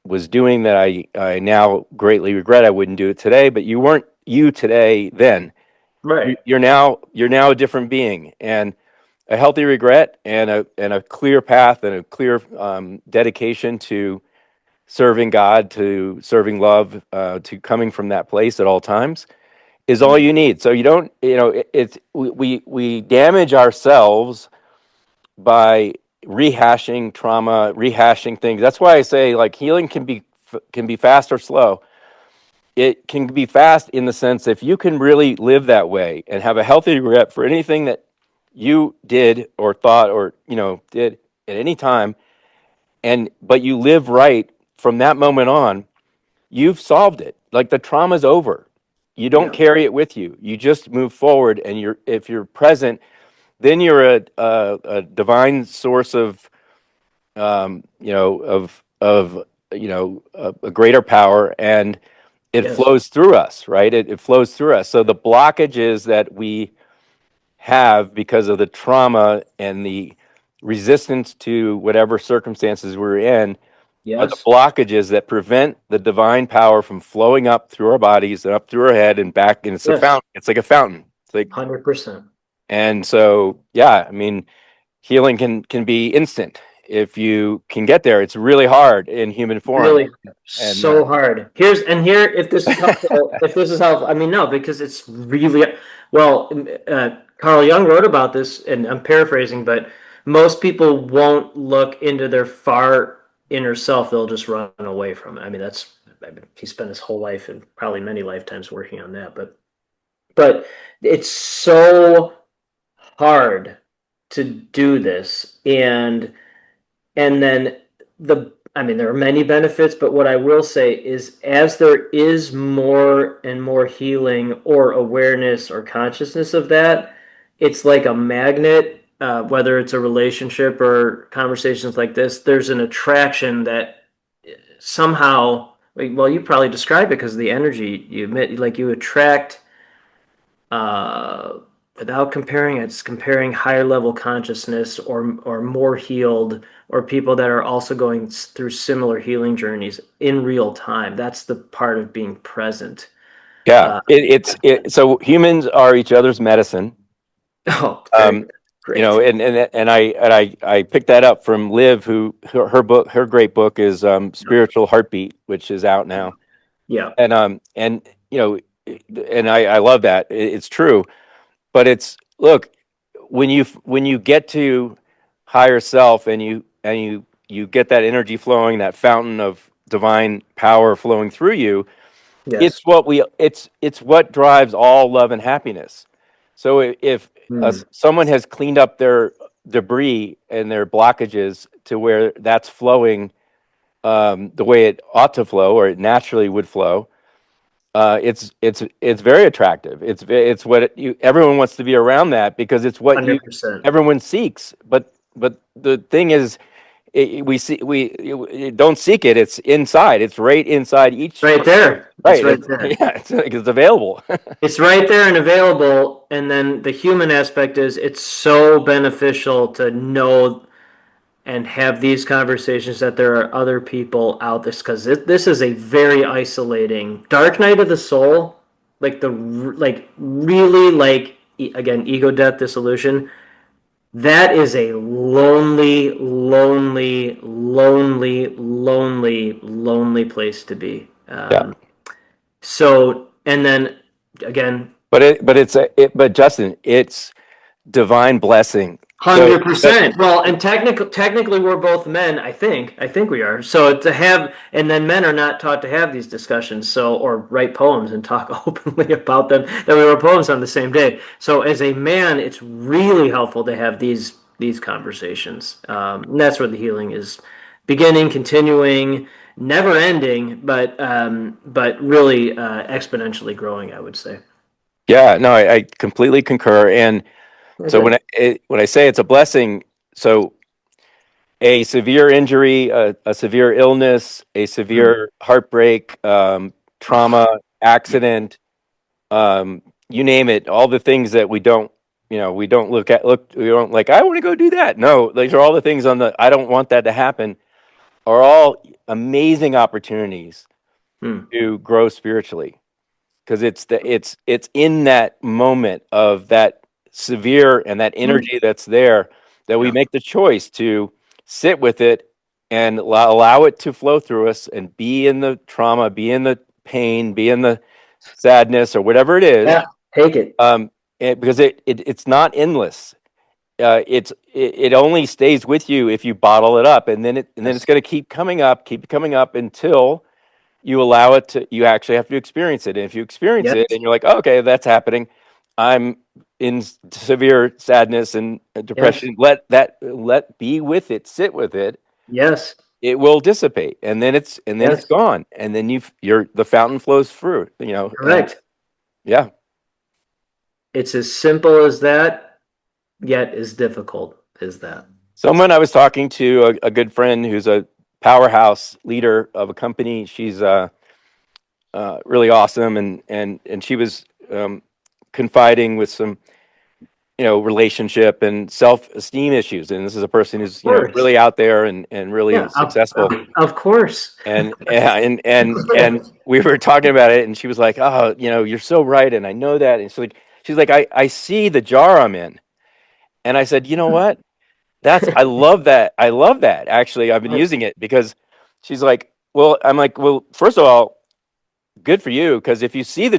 was doing that I now greatly regret. I wouldn't do it today, but you weren't you today then. Right. You're now a different being, and a healthy regret and a clear path and a clear dedication to serving God, to serving love, to coming from that place at all times is all Mm. you need. So you don't, it's we damage ourselves by rehashing trauma, rehashing things. That's why I say like healing can be fast or slow. It can be fast in the sense if you can really live that way and have a healthy regret for anything that you did or thought or did at any time, and but you live right from that moment on, you've solved it. Like the trauma's over. You don't Yeah. carry it with you. You just move forward, and if you're present, then you're a divine source of a greater power, and it Yes. flows through us, right? It flows through us. So the blockages that we have because of the trauma and the resistance to whatever circumstances we're in are the Yes. blockages that prevent the divine power from flowing up through our bodies and up through our head and back. And it's a Yes. fountain. It's like a fountain. It's like, 100%. and so, yeah, I mean, healing can be instant if you can get there. It's really hard in human form. Really And so hard. Here, if this is helpful, if this is helpful, I mean, no, because it's really, well, Carl Jung wrote about this, and I'm paraphrasing, but most people won't look into their far inner self. They'll just run away from it. I mean, he spent his whole life and probably many lifetimes working on that, but it's so hard to do this. And then I mean, there are many benefits, but what I will say is as there is more and more healing or awareness or consciousness of that, it's like a magnet, whether it's a relationship or conversations like this, there's an attraction that somehow, well, you probably describe it because of the energy you emit, like you attract uh, without comparing, it's comparing higher level consciousness or more healed or people that are also going through similar healing journeys in real time. That's the part of being present. yeah, Uh, so humans are each other's medicine. oh, very Um, good. Great. I picked that up from Liv, who her great book is Spiritual Heartbeat, which is out now. Yeah. And you know, and I love that. It's true, but it's look, when you get to higher self and you get that energy flowing, that fountain of divine power flowing through you, Yes. it's what drives all love and happiness. So if Mm. someone has cleaned up their debris and their blockages to where that's flowing the way it ought to flow or it naturally would flow, it's very attractive. It's what everyone wants to be around that because it's what you 100%. everyone seeks. But the thing is, we don't seek it. It's inside. It's right inside each Right person. there. It's Right. right It's there. yeah. It's available. It's right there and available. And then the human aspect is it's so beneficial to know and have these conversations that there are other people out this because this is a very isolating dark night of the soul, like like really like again ego death dissolution. That is a lonely, lonely, lonely, lonely, lonely place to be. Yeah. So and then again, But Justin, it's divine blessing. So 100%. Well, and technically, we're both men. I think we are. So to have, and then men are not taught to have these discussions. So or write poems and talk openly about them. That we wrote poems on the same day. So as a man, it's really helpful to have these conversations. And that's where the healing is beginning, continuing, never ending, but really exponentially growing. I would say. yeah, no, I completely concur. And Very so good. when I say it's a blessing, so a severe injury, a severe illness, a Mm. severe heartbreak, trauma, Yeah. accident. you name it, all the things that we don't, we don't we don't like, I want to go do that. No, these are all the things on the, I don't want that to happen, are all amazing opportunities Hmm. to grow spiritually. Because it's in that moment of that severe and that Hmm. energy that's there that we Yeah. make the choice to sit with it and allow it to flow through us and be in the trauma, be in the pain, be in the sadness or whatever it is. Yeah. Take it. um, because it's not endless. It only stays with you if you bottle it up, and then it's Yes. going to keep coming up until you allow it to. You actually have to experience it, and if you experience Yes. it, and you're like, oh, okay, that's happening. I'm in severe sadness and Yes. depression. Let be with it, sit with it. Yes. It will dissipate, and then it's Yes. gone, and then the fountain flows through. And Correct. yeah. It's as simple as that, yet as difficult as that. Someone I was talking to, a good friend who's a powerhouse leader of a company. She's really awesome, and she was confiding with some relationship and self-esteem issues. And this is a person Of who's course. really out there and really Yeah. successful. Of course. And we were talking about it, and she was like, "Oh, you're so right, and I know that." And she's like, I see the jar I'm in, and I said, "You know what? I love that. I love that. Actually, I've been using it because she's like, well, I'm like, well, first of all, good for you. Because if you don't see the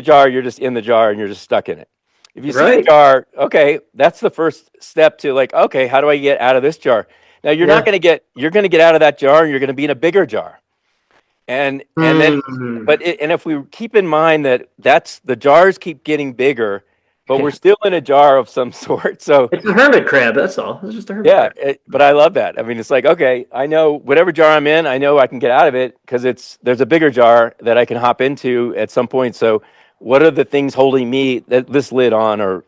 jar, you're just in the jar and you're just stuck in it. If you see the Right. jar, okay, that's the first step to like, okay, how do I get out of this jar? Now Yeah. you're going to get out of that jar and you're going to be in a bigger jar. And then, Hmm. and if we keep in mind that that's the jars keep getting bigger, but we're Yeah. still in a jar of some sort. So It's a hermit crab. That's all. It's just a hermit yeah, crab. but I love that. I mean, it's like, okay, I know whatever jar I'm in, I know I can get out of it because there's a bigger jar that I can hop into at some point. So, what are the things holding this lid on, or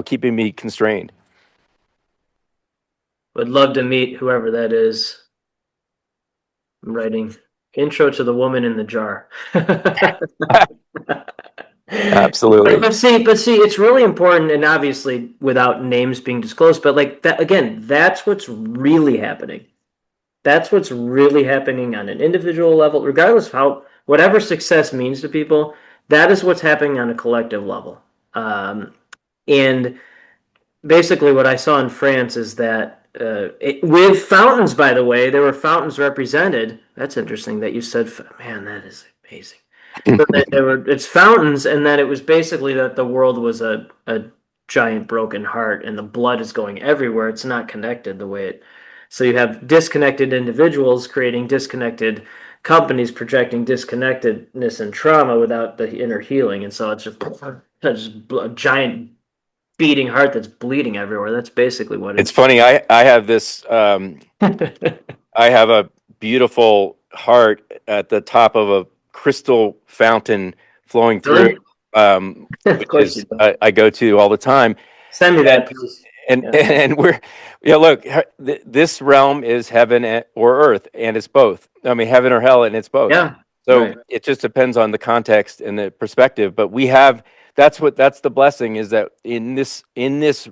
keeping me constrained? Would love to meet whoever that is. I'm writing intro to the woman in the jar. Absolutely. But see, it's really important, and obviously without names being disclosed, but like that again, that's what's really happening. That's what's really happening on an individual level, regardless of how whatever success means to people. That is what's happening on a collective level. And basically, what I saw in France is that with fountains, by the way, there were fountains represented. That's interesting that you said, man, that is amazing. So that it's fountains, and that it was basically that the world was a giant broken heart, and the blood is going everywhere. It's not connected the way it. So you have disconnected individuals creating disconnected companies, projecting disconnectedness and trauma without the inner healing, and so it's just a giant beating heart that's bleeding everywhere. That's basically what It's it's. funny. I have this. I have a beautiful heart at the top of a crystal fountain flowing through, Really? Of which course you is do. I go to all the time. Send me And that, please. and Yeah. and we're look, this realm is heaven or earth, and it's both. I mean, heaven or hell, and it's both. Yeah. So Right. it just depends on the context and the perspective. But that's the blessing, is that in this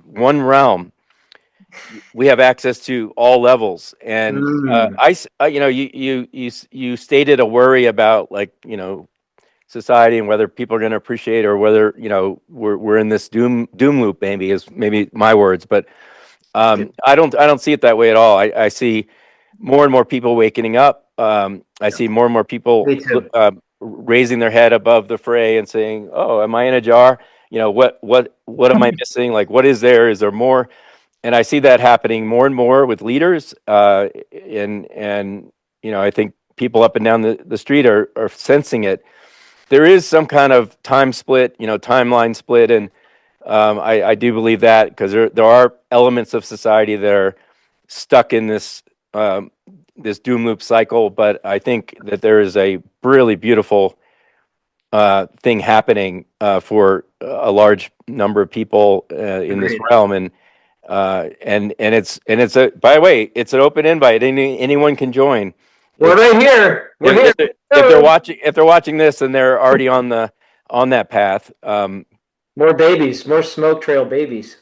one realm we have access to all levels. And Mm. you stated a worry about, like, society and whether people are going to appreciate, or whether we're in this doom loop, maybe my words. But Good. I don't see it that way at all. I see more and more people waking up. I Yeah. see more and more people Me too. raising their head above the fray and saying, "Oh, am I in a jar? What am I missing? Like, what is there? Is there more?" And I see that happening more and more with leaders. And I think people up and down the street are sensing it. There is some kind of timeline split, and I do believe that, because there are elements of society that are stuck in um, this doom loop cycle. But I think that there is a really beautiful thing happening for a large number of people in this Agreed. realm. And it's a, by the way, it's an open invite. Anyone can join. We're right here. We're here. Oh, if they're watching this and they're already on that path, more babies, more smoke trail babies.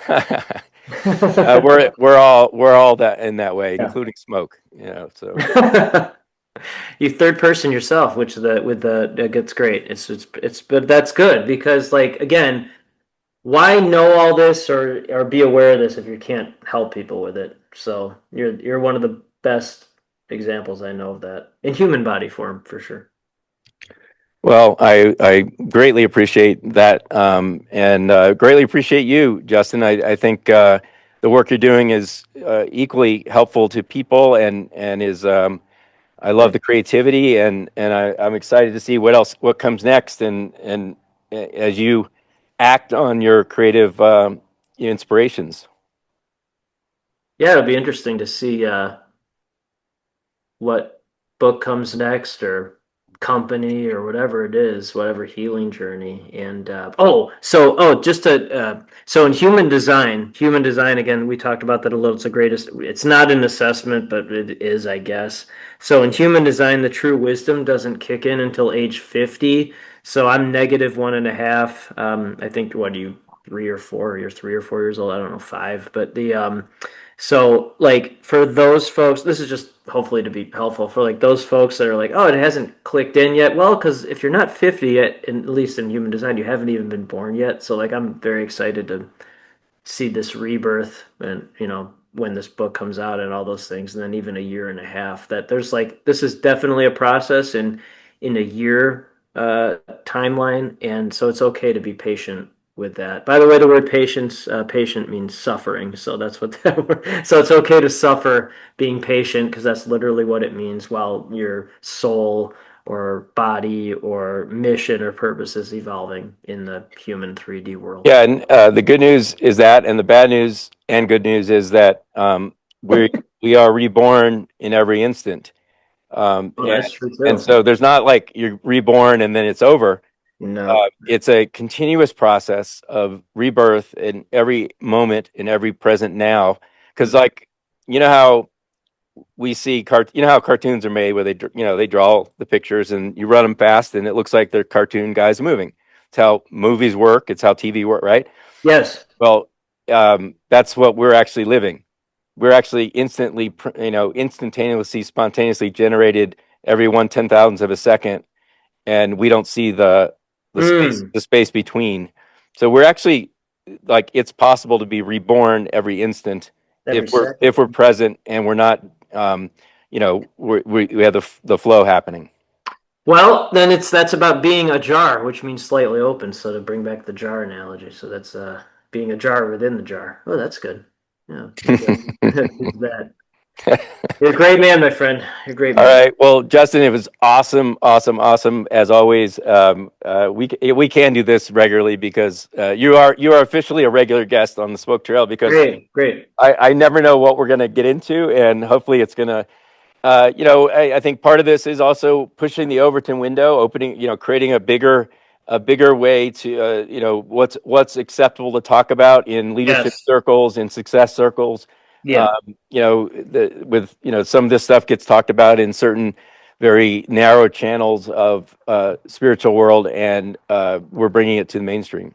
we're all that in that way, Yeah. including smoke. You know, so You third person yourself, which the with the it gets great. It's but that's good because like again, why know all this or be aware of this if you can't help people with it? So you're one of the best examples I know of that in human body form for sure. well, I greatly appreciate that, and greatly appreciate you, Justin. I think the work you're doing is equally helpful to people, and is I love Thank the creativity, and I'm excited to see what comes next, and as you act on your creative inspirations. Yeah, it'll be interesting to see what book comes next or company or whatever it is, whatever healing journey. And just to so in human design again, we talked about that a little. It's the greatest. It's not an assessment, but it is, I guess. So in human design, the true wisdom doesn't kick in until age 50. So I'm negative 1.5. I think what are you 3 or 4? You're 3 or 4 years old. I don't know, 5. But the so, like, for those folks, this is just hopefully to be helpful for like those folks that are like, oh, it hasn't clicked in yet. Well, because if you're not 50 yet, at least in human design, you haven't even been born yet. So, like, I'm very excited to see this rebirth and, when this book comes out and all those things. And then even a year and a half, that there's like, this is definitely a process in a year timeline. And so it's okay to be patient with that. By the way, the word patience, patient means suffering. So that's what that word, so it's okay to suffer being patient because that's literally what it means while your soul or body or mission or purpose is evolving in the human 3D world. Yeah, and the good news is that, and the bad news and good news is that we are reborn in every instant, Oh, that's true and too. so there's not like you're reborn and then it's over. No. It's a continuous process of rebirth in every moment, in every present now. Because like you know how we see you know how cartoons are made where they draw the pictures and you run them fast and it looks like they're cartoon guys moving. It's how movies work. It's how TV work, right? Yes. Well, that's what we're actually living. We're actually instantaneously, spontaneously generated every 1/10,000th of a second, and we don't see Mm, the space between. So we're actually like it's possible to be reborn every instant every second. if we're present and we're not, we have the flow happening. Well, then that's about being a jar, which means slightly open. So to bring back the jar analogy, so that's being a jar within the jar. Oh, that's good. Yeah, maybe I'll use that. You're a great man, my friend. You're a great All man. right. Well, Justin, it was awesome, awesome, awesome as always. We can do this regularly because you are officially a regular guest on the Smoke Trail because Great, great. I never know what we're going to get into, and hopefully it's going to. I think part of this is also pushing the Overton window, opening, creating a bigger way to, what's acceptable to talk about in leadership Yes. circles, in success circles. Yeah. Some of this stuff gets talked about in certain very narrow channels of spiritual world, and we're bringing it to the mainstream.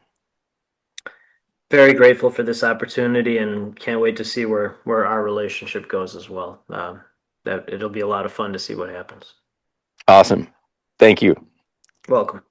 Very grateful for this opportunity, and can't wait to see where our relationship goes as well. That it'll be a lot of fun to see what happens. Awesome. Thank you. Welcome.